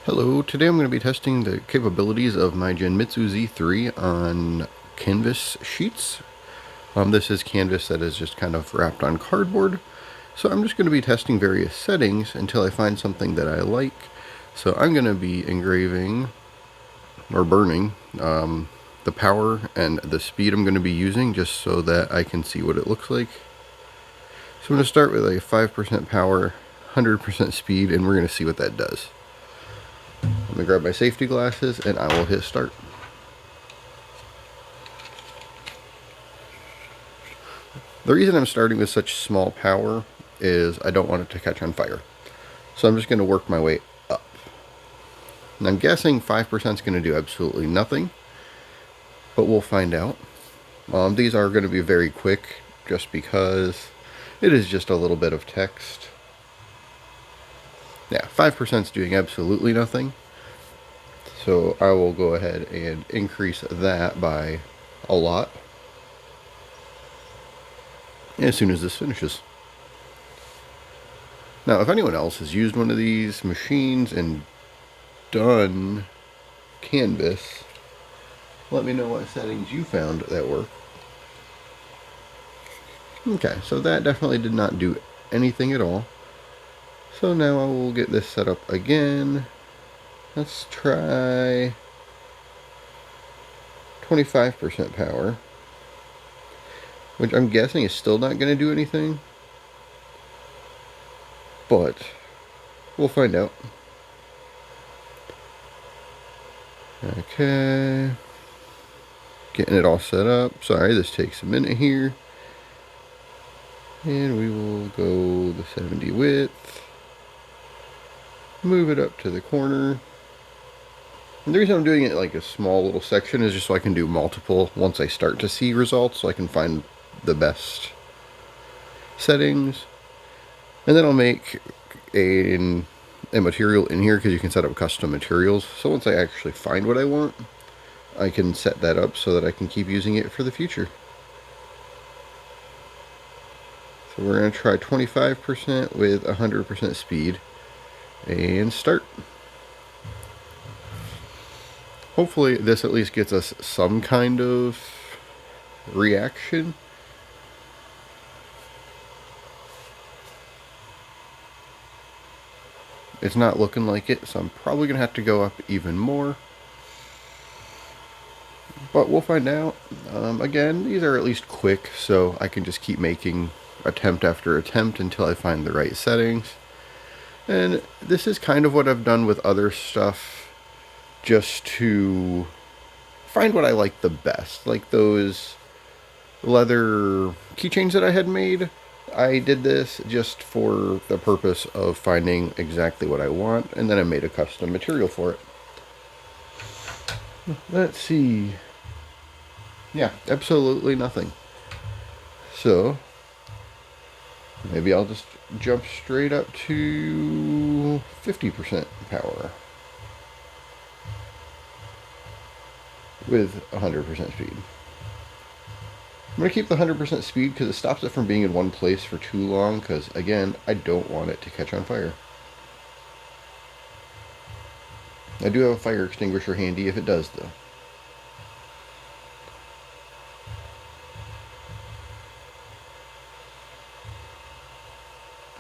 Hello, today I'm going to be testing the capabilities of my Genmitsu Z3 on canvas sheets. This is canvas that is just kind of wrapped on cardboard. So I'm just going to be testing various settings until I find something that I like. So I'm going to be engraving or burning the power and the speed I'm going to be using just so that I can see what it looks like. So I'm going to start with a 5% power, 100% speed, and we're going to see what that does. I'm going to grab my safety glasses and I will hit start. The reason I'm starting with such small power is I don't want it to catch on fire. So I'm just going to work my way up. And I'm guessing 5% is going to do absolutely nothing, but we'll find out. These are going to be very quick just because it is just a little bit of text. Yeah, 5% is doing absolutely nothing. So I will go ahead and increase that by a lot as soon as this finishes. Now, if anyone else has used one of these machines and done canvas, let me know what settings you found that work. Okay, so that definitely did not do anything at all. So now I will get this set up again. Let's try 25% power, which I'm guessing is still not going to do anything, but we'll find out. Okay, getting it all set up. Sorry, this takes a minute here. And we will go the 70 width, move it up to the corner. And the reason I'm doing it like a small little section is just so I can do multiple once I start to see results, so I can find the best settings. And then I'll make a material in here because you can set up custom materials. So once I actually find what I want, I can set that up so that I can keep using it for the future. So we're going to try 25% with 100% speed and start. Hopefully this at least gets us some kind of reaction. It's not looking like it, so I'm probably going to have to go up even more. But we'll find out. Again, these are at least quick, so I can just keep making attempt after attempt until I find the right settings. And this is kind of what I've done with other stuff, just to find what I like the best. Like those leather keychains that I had made, I did this just for the purpose of finding exactly what I want, and then I made a custom material for it. Let's see. Yeah, absolutely nothing. So maybe I'll just jump straight up to 50% power with 100% speed. I'm going to keep the 100% speed because it stops it from being in one place for too long, because again, I don't want it to catch on fire. I do have a fire extinguisher handy if it does, though.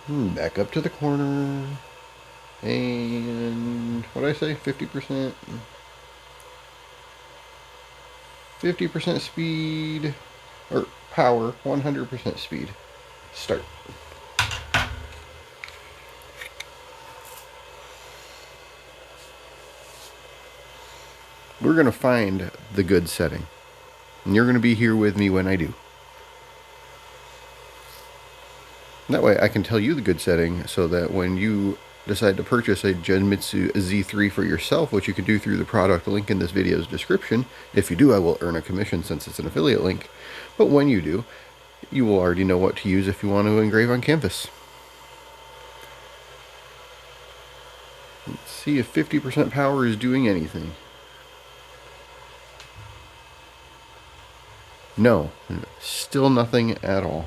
Back up to the corner. And what did I say? 50%? 50% speed. Or power. 100% speed. Start. We're going to find the good setting. And you're going to be here with me when I do. That way I can tell you the good setting so that when you decide to purchase a Genmitsu Z3 for yourself, which you can do through the product link in this video's description. If you do, I will earn a commission since it's an affiliate link. But when you do, you will already know what to use if you want to engrave on canvas. Let's see if 50% power is doing anything. No, still nothing at all.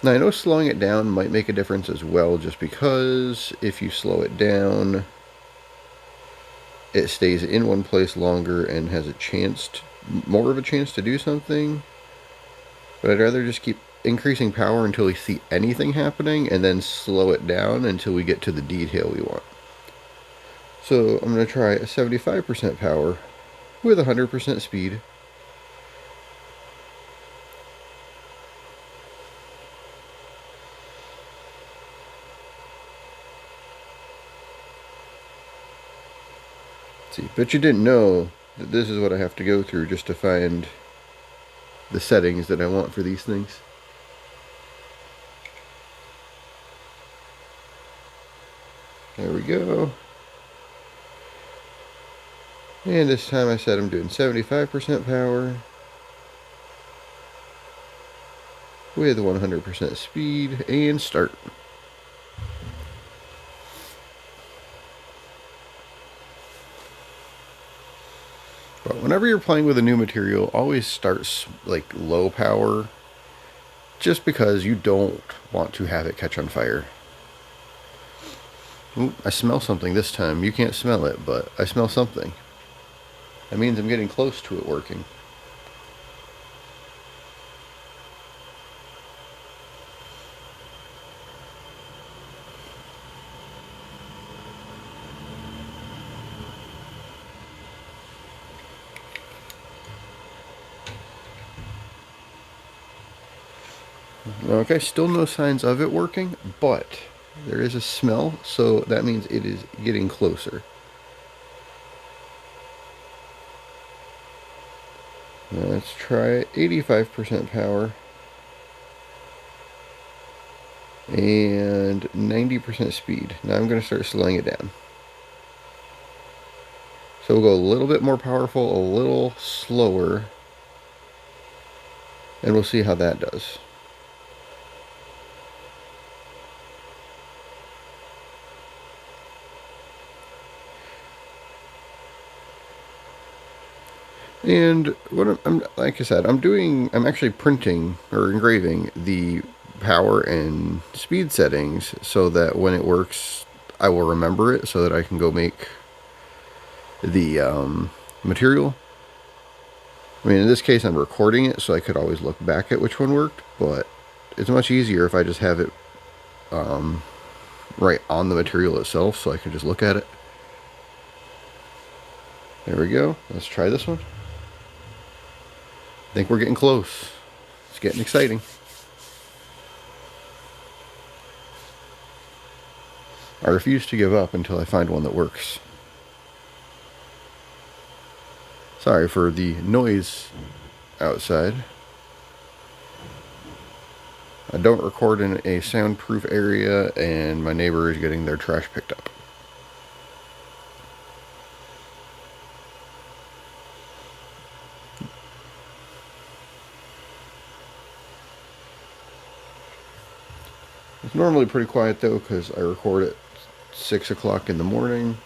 Now I know slowing it down might make a difference as well, just because if you slow it down, it stays in one place longer and has a chance to, more of a chance to do something. But I'd rather just keep increasing power until we see anything happening and then slow it down until we get to the detail we want. So I'm going to try a 75% power with 100% speed. Let's see, but you didn't know that this is what I have to go through just to find the settings that I want for these things. There we go. And this time I said I'm doing 75% power with 100% speed, and start. But whenever you're playing with a new material, always start like low power, just because you don't want to have it catch on fire. Ooh, I smell something this time. You can't smell it, but I smell something. That means I'm getting close to it working. Okay, still no signs of it working, but there is a smell, so that means it is getting closer. Now let's try 85% power and 90% speed. Now I'm going to start slowing it down. So we'll go a little bit more powerful, a little slower, and we'll see how that does. And what I'm like I said, I'm actually printing or engraving the power and speed settings so that when it works, I will remember it so that I can go make the material. I mean, in this case, I'm recording it, so I could always look back at which one worked, but it's much easier if I just have it right on the material itself, so I can just look at it. There we go. Let's try this one. I think we're getting close. It's getting exciting. I refuse to give up until I find one that works. Sorry for the noise outside. I don't record in a soundproof area, and my neighbor is getting their trash picked up. It's normally pretty quiet though, because I record at 6 o'clock in the morning.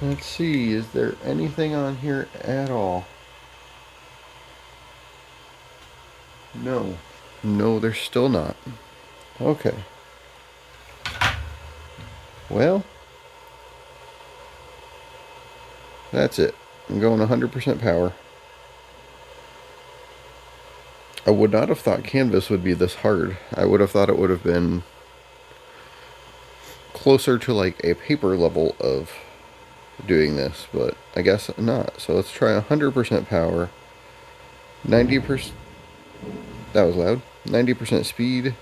Let's see, is there anything on here at all? No. No, there's still not. Okay. Well, that's it. I'm going 100% power. I would not have thought canvas would be this hard. I would have thought it would have been closer to like a paper level of doing this, but I guess not. So let's try 100% power, 90%, that was loud, 90% speed,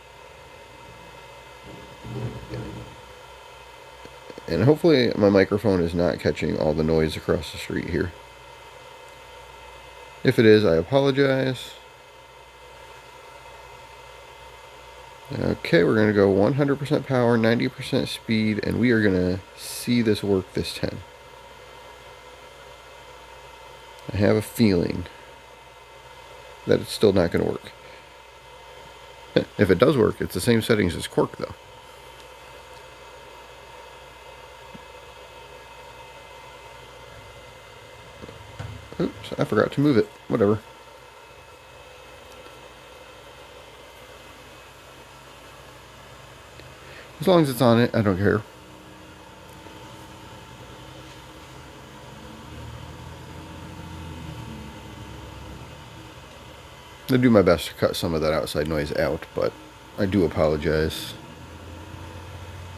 and hopefully my microphone is not catching all the noise across the street here. If it is, I apologize. Okay, we're going to go 100% power, 90% speed, and we are going to see this work this time. I have a feeling that it's still not going to work. If it does work, it's the same settings as cork though. Oops, I forgot to move it. Whatever. As long as it's on it, I don't care. I do my best to cut some of that outside noise out, but I do apologize.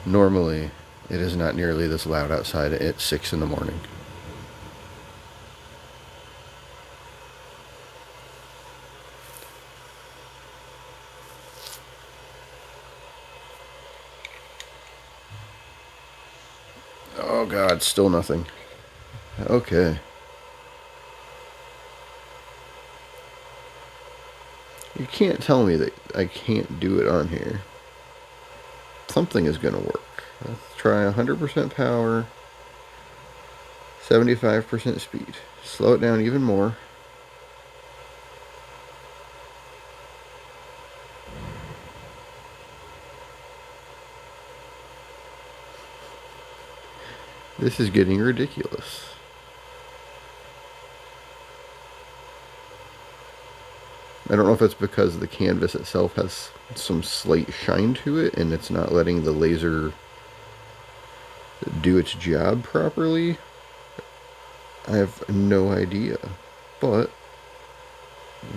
Normally, it is not nearly this loud outside at 6 in the morning. Oh god, still nothing. Okay. You can't tell me that I can't do it on here. Something is going to work. Let's try 100% power, 75% speed. Slow it down even more. This is getting ridiculous. I don't know if it's because the canvas itself has some slight shine to it and it's not letting the laser do its job properly. I have no idea. But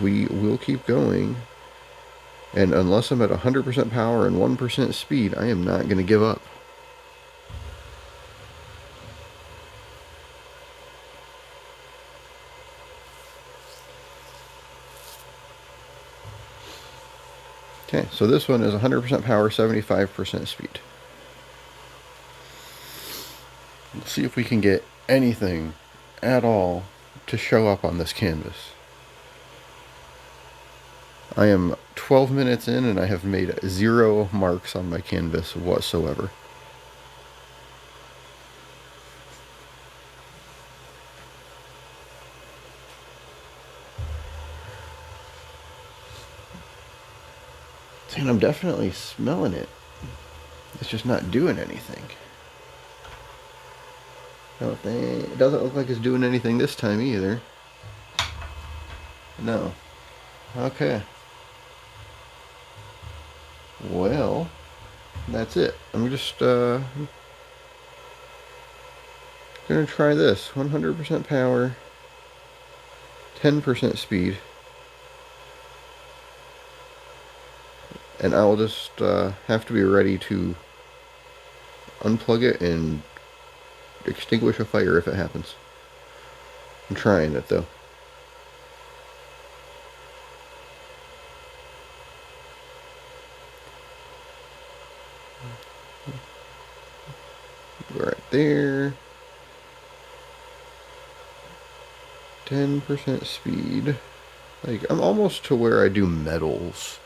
we will keep going. And unless I'm at 100% power and 1% speed, I am not going to give up. Okay, so this one is 100% power, 75% speed. Let's see if we can get anything at all to show up on this canvas. I am 12 minutes in and I have made 0 marks on my canvas whatsoever. And I'm definitely smelling it. It's just not doing anything. It doesn't look like it's doing anything this time either. No. Okay. Well, that's it. I'm just gonna try this. 100% power, 10% speed. And I'll just have to be ready to unplug it and extinguish a fire if it happens. I'm trying it though. Right there. 10% speed. Like, I'm almost to where I do metals.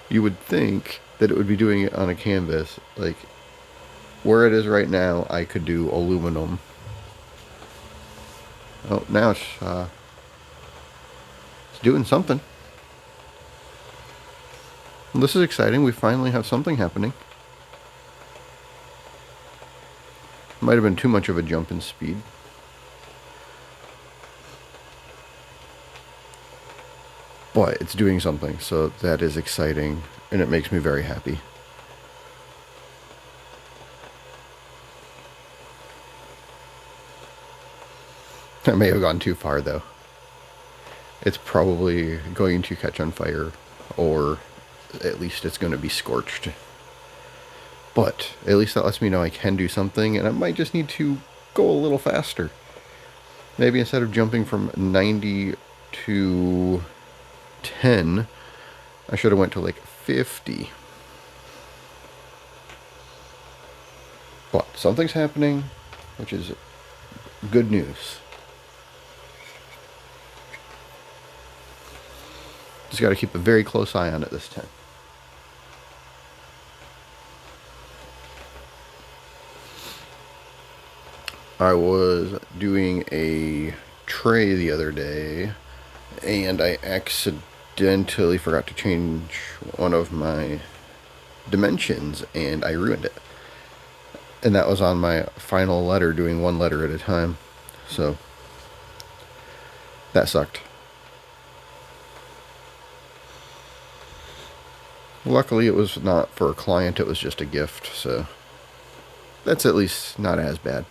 You would think that it would be doing it on a canvas. Like, where it is right now, I could do aluminum. Oh, now it's doing something. Well, this is exciting. We finally have something happening. Might have been too much of a jump in speed. But it's doing something, so that is exciting, and it makes me very happy. I may have gone too far, though. It's probably going to catch on fire, or at least it's going to be scorched. But at least that lets me know I can do something, and I might just need to go a little faster. Maybe instead of jumping from 90 to 10, I should have went to like 50. But something's happening, which is good news. Just got to keep a very close eye on it this time. I was doing a tray the other day, and I accidentally forgot to change one of my dimensions, and I ruined it. And that was on my final letter, doing one letter at a time. So, that sucked. Luckily, it was not for a client, it was just a gift, so that's at least not as bad.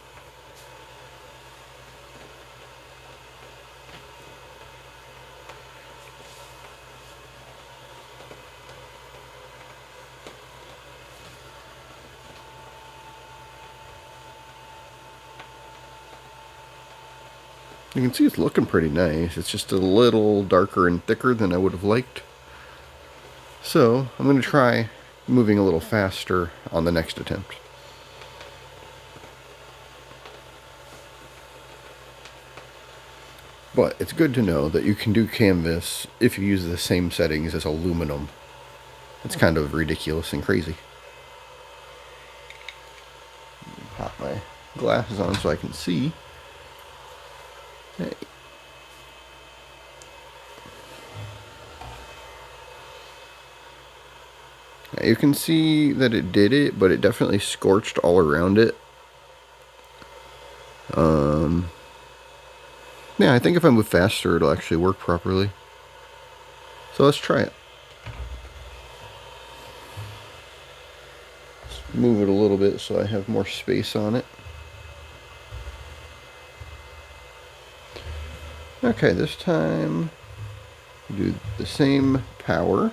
You can see it's looking pretty nice. It's just a little darker and thicker than I would have liked. So I'm going to try moving a little faster on the next attempt. But it's good to know that you can do canvas if you use the same settings as aluminum. It's kind of ridiculous and crazy. Pop my glasses on so I can see. Hey. You can see that it did it, but it definitely scorched all around it. Yeah, I think if I move faster, it'll actually work properly. So let's try it. Let's move it a little bit so I have more space on it. Okay, this time do the same power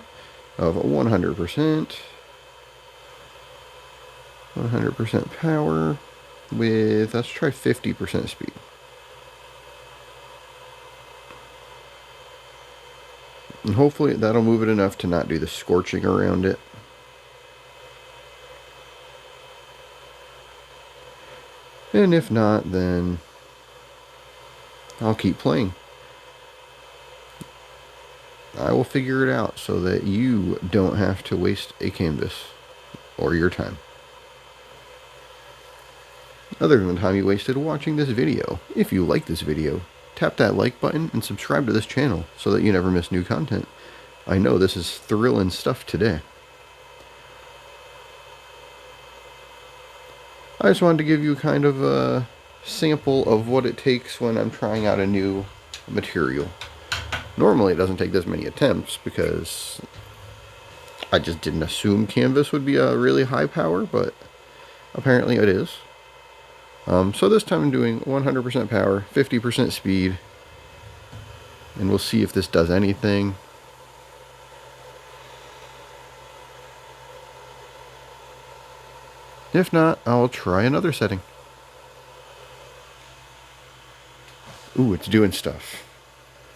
of 100%. 100% power with, let's try 50% speed. And hopefully that'll move it enough to not do the scorching around it. And if not, then I'll keep playing. I will figure it out so that you don't have to waste a canvas or your time. Other than the time you wasted watching this video. If you like this video, tap that like button and subscribe to this channel so that you never miss new content. I know this is thrilling stuff today. I just wanted to give you kind of a sample of what it takes when I'm trying out a new material. Normally it doesn't take this many attempts because I just didn't assume canvas would be a really high power, but apparently it is. So this time I'm doing 100% power, 50% speed, and we'll see if this does anything. If not, I'll try another setting. Ooh, it's doing stuff.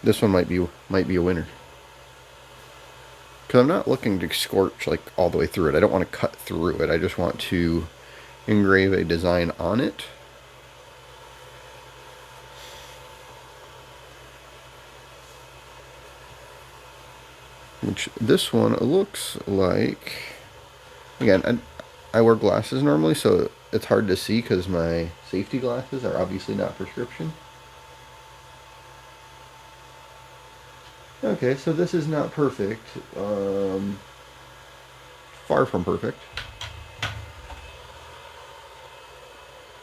This one might be a winner. Because I'm not looking to scorch like all the way through it. I don't want to cut through it. I just want to engrave a design on it. Which this one looks like, again, I wear glasses normally, so it's hard to see because my safety glasses are obviously not prescription. Okay, so this is not perfect. Far from perfect.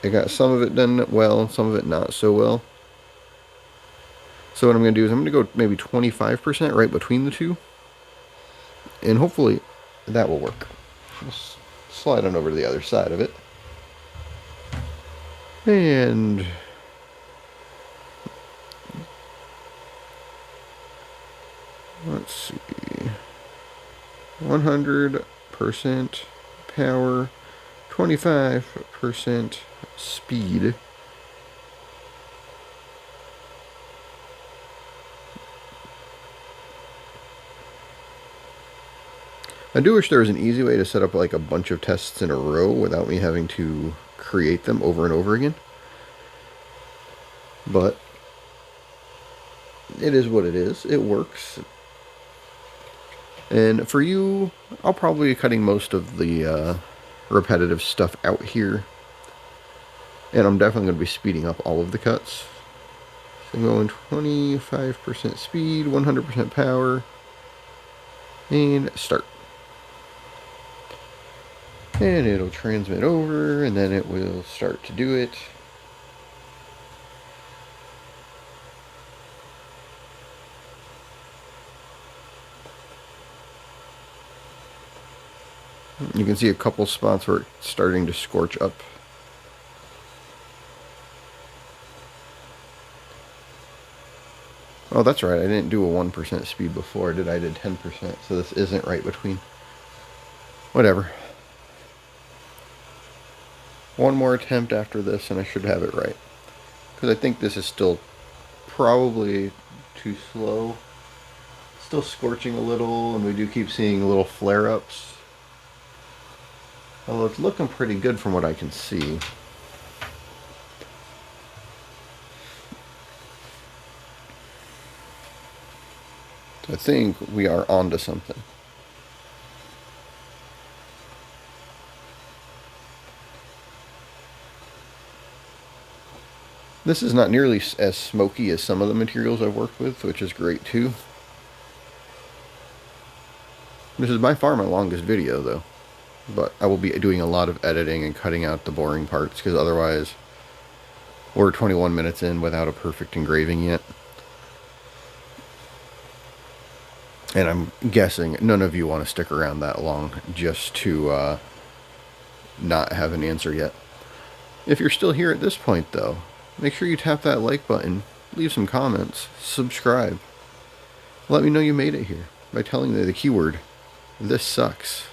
I got some of it done well, some of it not so well. So what I'm going to do is I'm going to go maybe 25% right between the two. And hopefully that will work. Let's slide on over to the other side of it. And let's see. 100% power, 25% speed. I do wish there was an easy way to set up like a bunch of tests in a row without me having to create them over and over again. But it is what it is. It works. And for you, I'll probably be cutting most of the repetitive stuff out here. And I'm definitely going to be speeding up all of the cuts. So I'm going 25% speed, 100% power, and start. And it'll transmit over, and then it will start to do it. You can see a couple spots where it's starting to scorch up. Oh, that's right. I didn't do a 1% speed before, did I? I did 10%, so this isn't right between. Whatever. One more attempt after this, and I should have it right. Because I think this is still probably too slow. Still scorching a little, and we do keep seeing little flare-ups. Although it's looking pretty good from what I can see. So I think we are onto something. This is not nearly as smoky as some of the materials I've worked with, which is great too. This is by far my longest video though, but I will be doing a lot of editing and cutting out the boring parts because otherwise we're 21 minutes in without a perfect engraving yet. And I'm guessing none of you want to stick around that long just to not have an answer yet. If you're still here at this point though, make sure you tap that like button, leave some comments, subscribe. Let me know you made it here by telling me the keyword, "This sucks."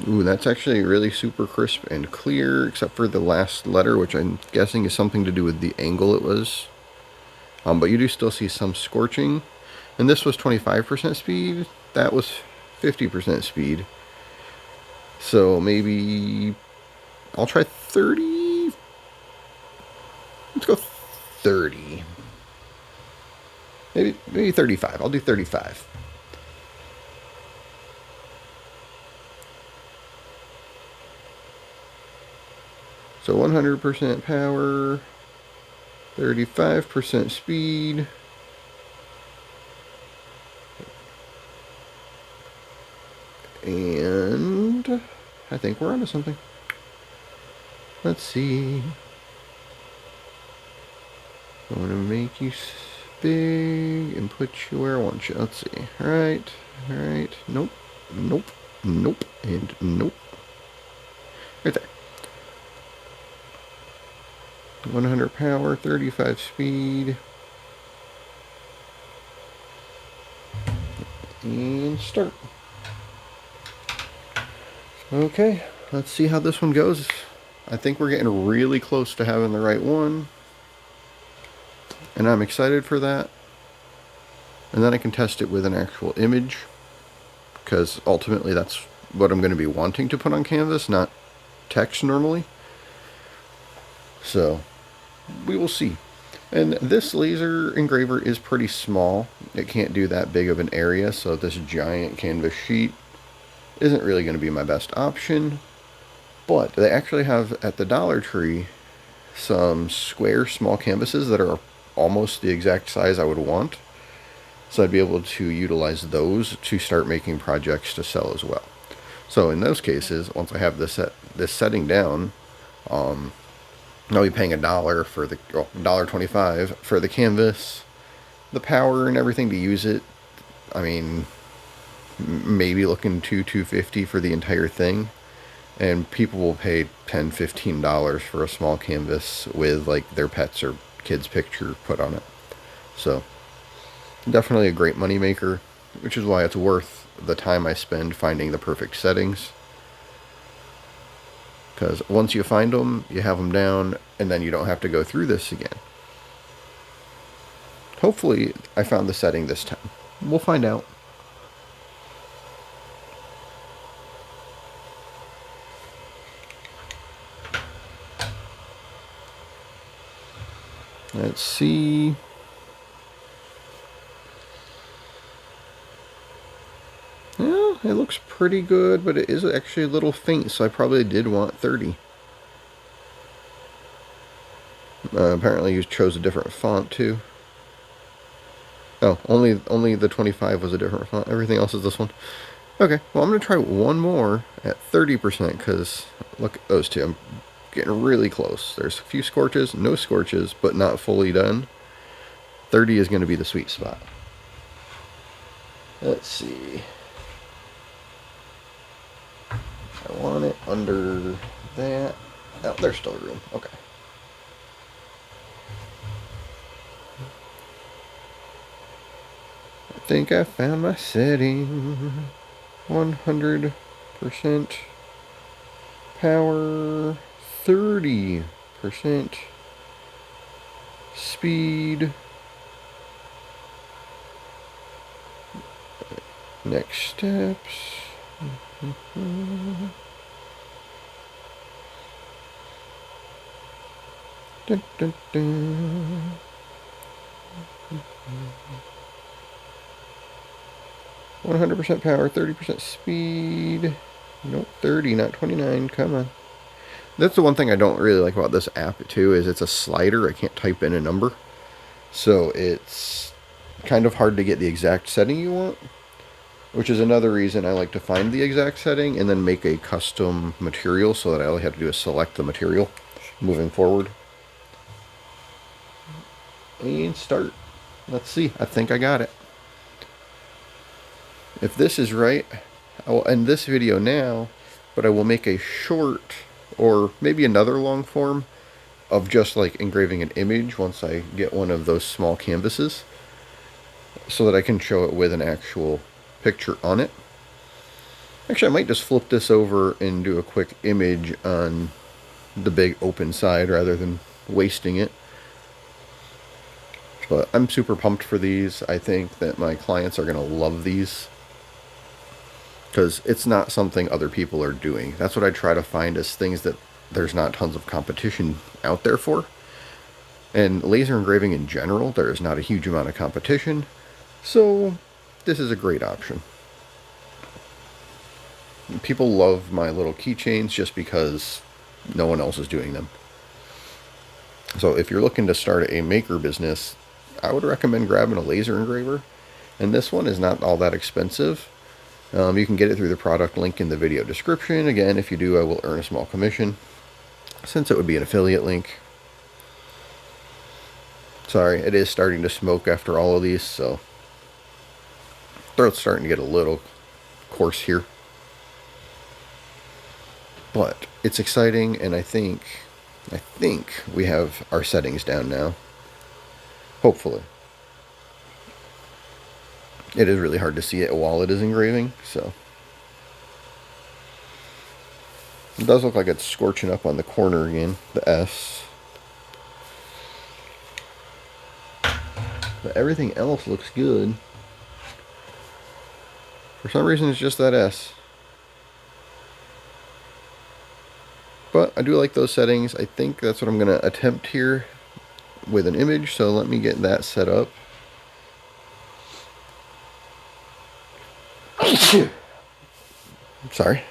Ooh, that's actually really super crisp and clear, except for the last letter, which I'm guessing is something to do with the angle it was. But you do still see some scorching. And this was 25% speed. That was 50% speed. So maybe I'll try 30. Let's go 30. Maybe 35. I'll do 35. So 100% power, 35% speed. And I think we're onto something. Let's see. I want to make you big and put you where I want you. Let's see. Alright. Nope. And nope. Right there. 100 power, 35 speed. And start. Okay, let's see how this one goes. I think we're getting really close to having the right one. And I'm excited for that. And then I can test it with an actual image. Because ultimately that's what I'm going to be wanting to put on canvas, not text normally. So, we will see. And this laser engraver is pretty small. It can't do that big of an area, so this giant canvas sheet isn't really going to be my best option. But they actually have at the Dollar Tree some square small canvases that are almost the exact size I would want. So I'd be able to utilize those to start making projects to sell as well. So in those cases, once I have this setting down, I'll be paying $1 for the $1.25 for the canvas, the power and everything to use it. I mean, maybe looking $2.50 for the entire thing, and people will pay $10-15 for a small canvas with like their pets or kids' picture put on it. So definitely a great money maker, which is why it's worth the time I spend finding the perfect settings. Because once you find them, you have them down, and then you don't have to go through this again. Hopefully, I found the setting this time. We'll find out. Let's see. Yeah, it looks pretty good, but it is actually a little faint, so I probably did want 30. Apparently you chose a different font too. Oh, only the 25 was a different font. Everything else is this one. Okay, well I'm going to try one more at 30% because look at those two. I'm getting really close. There's a few scorches, no scorches, but not fully done. 30 is going to be the sweet spot. Let's see. I want it under that. Oh, there's still room. Okay. I think I found my setting. 100% power, 30% speed. Next steps. Dun, dun, dun. 100% power, 30% speed. Nope, 30, not 29. Come on. That's the one thing I don't really like about this app, too, is it's a slider. I can't type in a number. So it's kind of hard to get the exact setting you want, which is another reason I like to find the exact setting and then make a custom material so that all I have to do is select the material moving forward. And start. Let's see. I think I got it. If this is right, I will end this video now, but I will make a short or maybe another long form of just like engraving an image once I get one of those small canvases so that I can show it with an actual picture on it. Actually, I might just flip this over and do a quick image on the big open side rather than wasting it. But I'm super pumped for these. I think that my clients are going to love these because it's not something other people are doing. That's what I try to find, is things that there's not tons of competition out there for. And laser engraving in general, there is not a huge amount of competition. So this is a great option. People love my little keychains just because no one else is doing them. So if you're looking to start a maker business, I would recommend grabbing a laser engraver. And this one is not all that expensive. You can get it through the product link in the video description. Again, if you do, I will earn a small commission, since it would be an affiliate link. Sorry, it is starting to smoke after all of these, so throat's starting to get a little coarse here. But it's exciting, and I think we have our settings down now. Hopefully. It is really hard to see it while it is engraving, so. It does look like it's scorching up on the corner again, the S. But everything else looks good. For some reason, it's just that S. But I do like those settings. I think that's what I'm going to attempt here with an image, so let me get that set up. Sorry.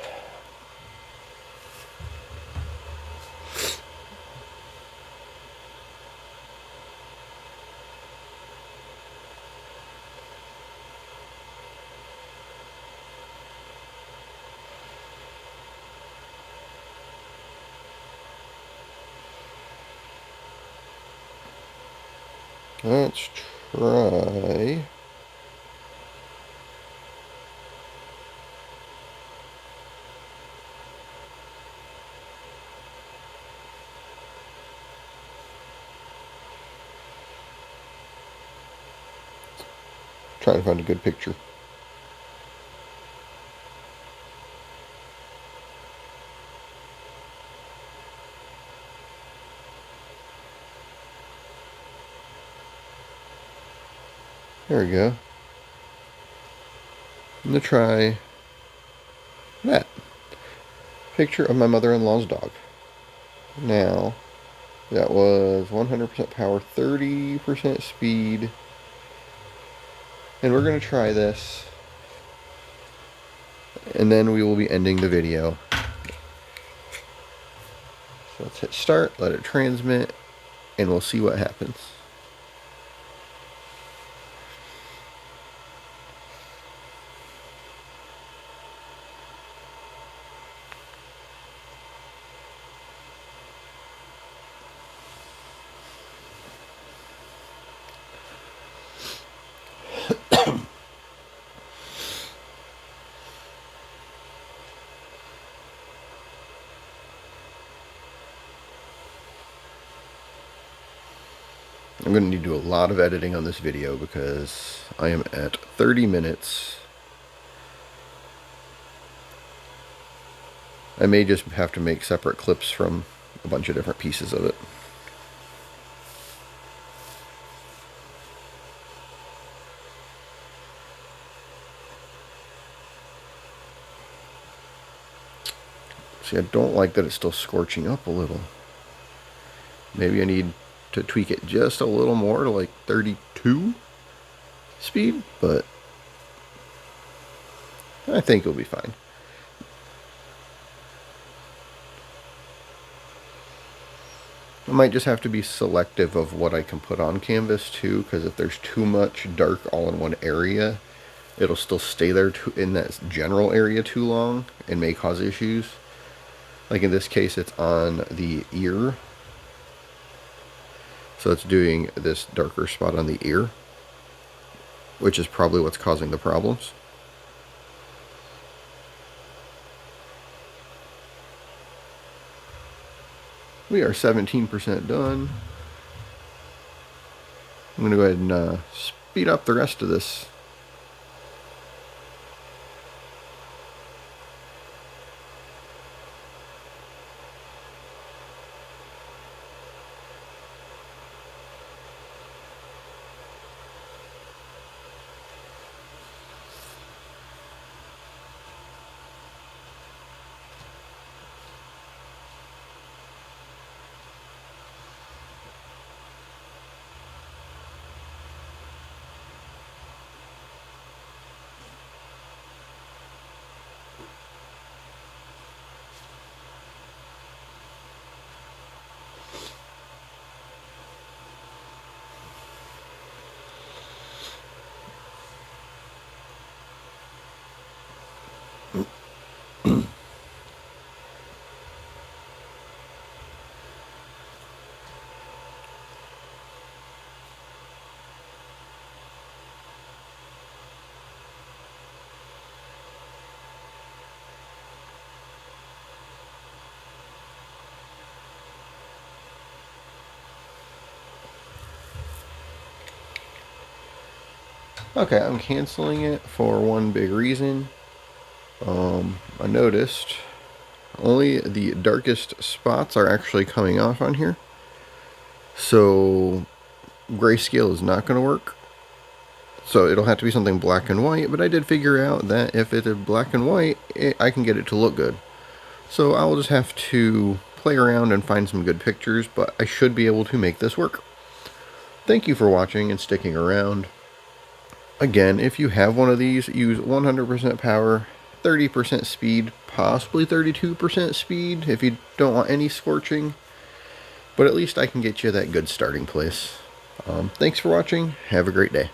Let's try. Try to find a good picture. There we go. I'm going to try that. Picture of my mother-in-law's dog. Now, that was 100% power, 30% speed. And we're going to try this. And then we will be ending the video. So let's hit start, let it transmit, and we'll see what happens. I'm going to need to do a lot of editing on this video because I am at 30 minutes. I may just have to make separate clips from a bunch of different pieces of it. See, I don't like that it's still scorching up a little. Maybe I need to tweak it just a little more to like 32 speed, but I think it'll be fine. I might just have to be selective of what I can put on canvas too, because if there's too much dark all in one area, it'll still stay there in that general area too long and may cause issues. Like in this case, it's on the ear. So it's doing this darker spot on the ear, which is probably what's causing the problems. We are 17% done. I'm going to go ahead and speed up the rest of this. Okay, I'm canceling it for one big reason. I noticed only the darkest spots are actually coming off on here. So grayscale is not going to work. So it'll have to be something black and white, but I did figure out that if it's black and white, I can get it to look good. So I'll just have to play around and find some good pictures, but I should be able to make this work. Thank you for watching and sticking around. Again, if you have one of these, use 100% power, 30% speed, possibly 32% speed if you don't want any scorching. But at least I can get you that good starting place. Thanks for watching. Have a great day.